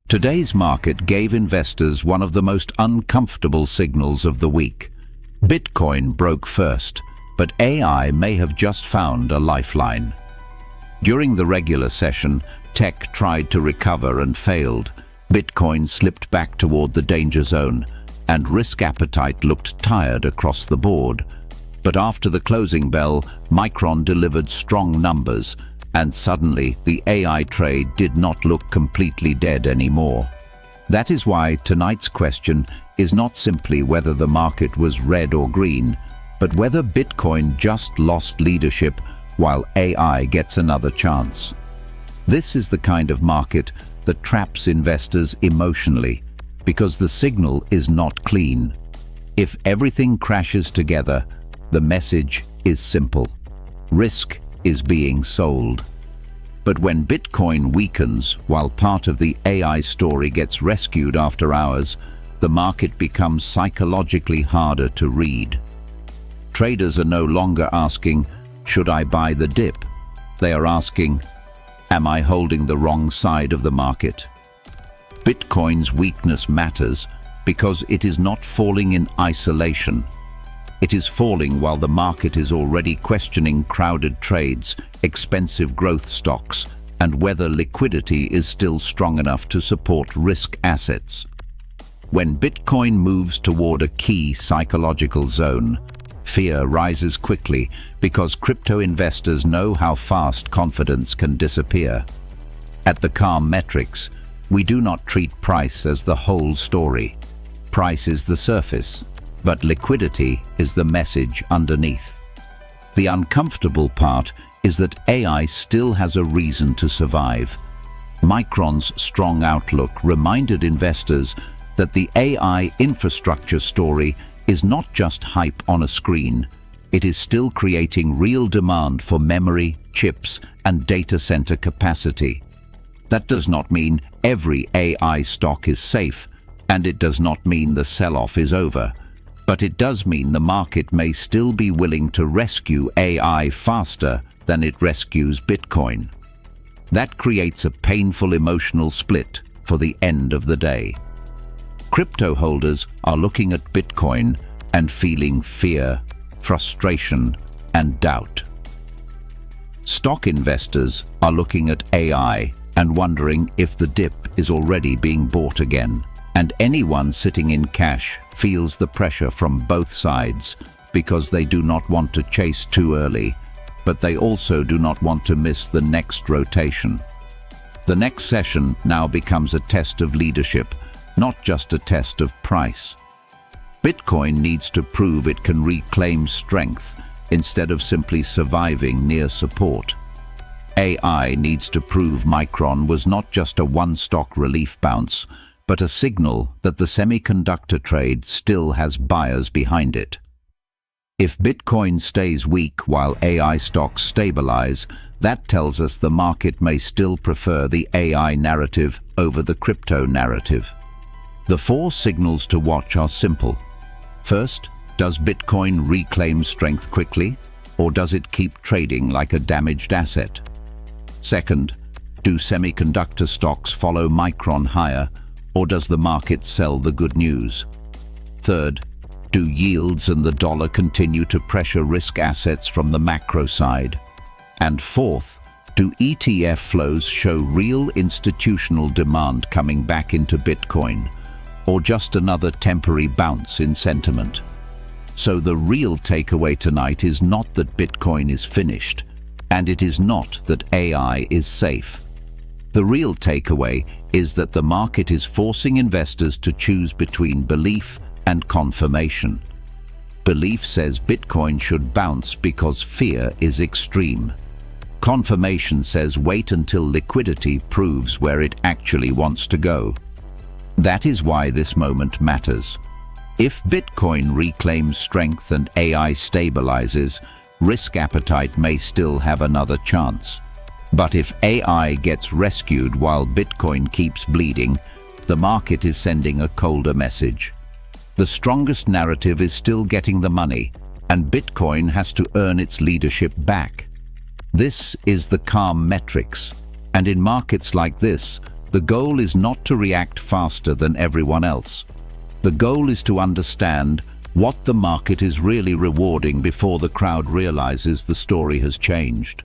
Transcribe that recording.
Today's market gave investors one of the most uncomfortable signals of the week. Bitcoin broke first, but AI may have just found a lifeline. During the regular session, tech tried to recover and failed. Bitcoin slipped back toward the danger zone, and risk appetite looked tired across the board. But after the closing bell, Micron delivered strong numbers, and suddenly the AI trade did not look completely dead anymore. That is why tonight's question is not simply whether the market was red or green, but whether Bitcoin just lost leadership while AI gets another chance. This is the kind of market that traps investors emotionally, because the signal is not clean. If everything crashes together, the message is simple. Risk is being sold. But when Bitcoin weakens while part of the AI story gets rescued after hours, the market becomes psychologically harder to read. Traders are no longer asking, "Should I buy the dip?" They are asking, "Am I holding the wrong side of the market?" Bitcoin's weakness matters because it is not falling in isolation. It is falling while the market is already questioning crowded trades, expensive growth stocks, and whether liquidity is still strong enough to support risk assets. When Bitcoin moves toward a key psychological zone, fear rises quickly because crypto investors know how fast confidence can disappear. At the Calm Metrics, we do not treat price as the whole story. Price is the surface, but liquidity is the message underneath. The uncomfortable part is that AI still has a reason to survive. Micron's strong outlook reminded investors that the AI infrastructure story is not just hype on a screen. It is still creating real demand for memory, chips, and data center capacity. That does not mean every AI stock is safe, and it does not mean the sell-off is over. But it does mean the market may still be willing to rescue AI faster than it rescues Bitcoin. That creates a painful emotional split for the end of the day. Crypto holders are looking at Bitcoin and feeling fear, frustration, and doubt. Stock investors are looking at AI and wondering if the dip is already being bought again. And anyone sitting in cash feels the pressure from both sides because they do not want to chase too early, but they also do not want to miss the next rotation. The next session now becomes a test of leadership, not just a test of price. Bitcoin needs to prove it can reclaim strength instead of simply surviving near support. AI needs to prove Micron was not just a one-stock relief bounce, but a signal that the semiconductor trade still has buyers behind it. If Bitcoin stays weak while AI stocks stabilize, that tells us the market may still prefer the AI narrative over the crypto narrative. The 4 signals to watch are simple. First, does Bitcoin reclaim strength quickly, or does it keep trading like a damaged asset? Second, do semiconductor stocks follow Micron higher, or does the market sell the good news? Third, do yields and the dollar continue to pressure risk assets from the macro side? And fourth, do ETF flows show real institutional demand coming back into Bitcoin, or just another temporary bounce in sentiment? So the real takeaway tonight is not that Bitcoin is finished, and it is not that AI is safe. The real takeaway is that the market is forcing investors to choose between belief and confirmation. Belief says Bitcoin should bounce because fear is extreme. Confirmation says wait until liquidity proves where it actually wants to go. That is why this moment matters. If Bitcoin reclaims strength and AI stabilizes, risk appetite may still have another chance. But if AI gets rescued while Bitcoin keeps bleeding, the market is sending a colder message. The strongest narrative is still getting the money, and Bitcoin has to earn its leadership back. This is the Calm Metrics, and in markets like this, The goal is not to react faster than everyone else. The goal is to understand what the market is really rewarding before the crowd realizes the story has changed.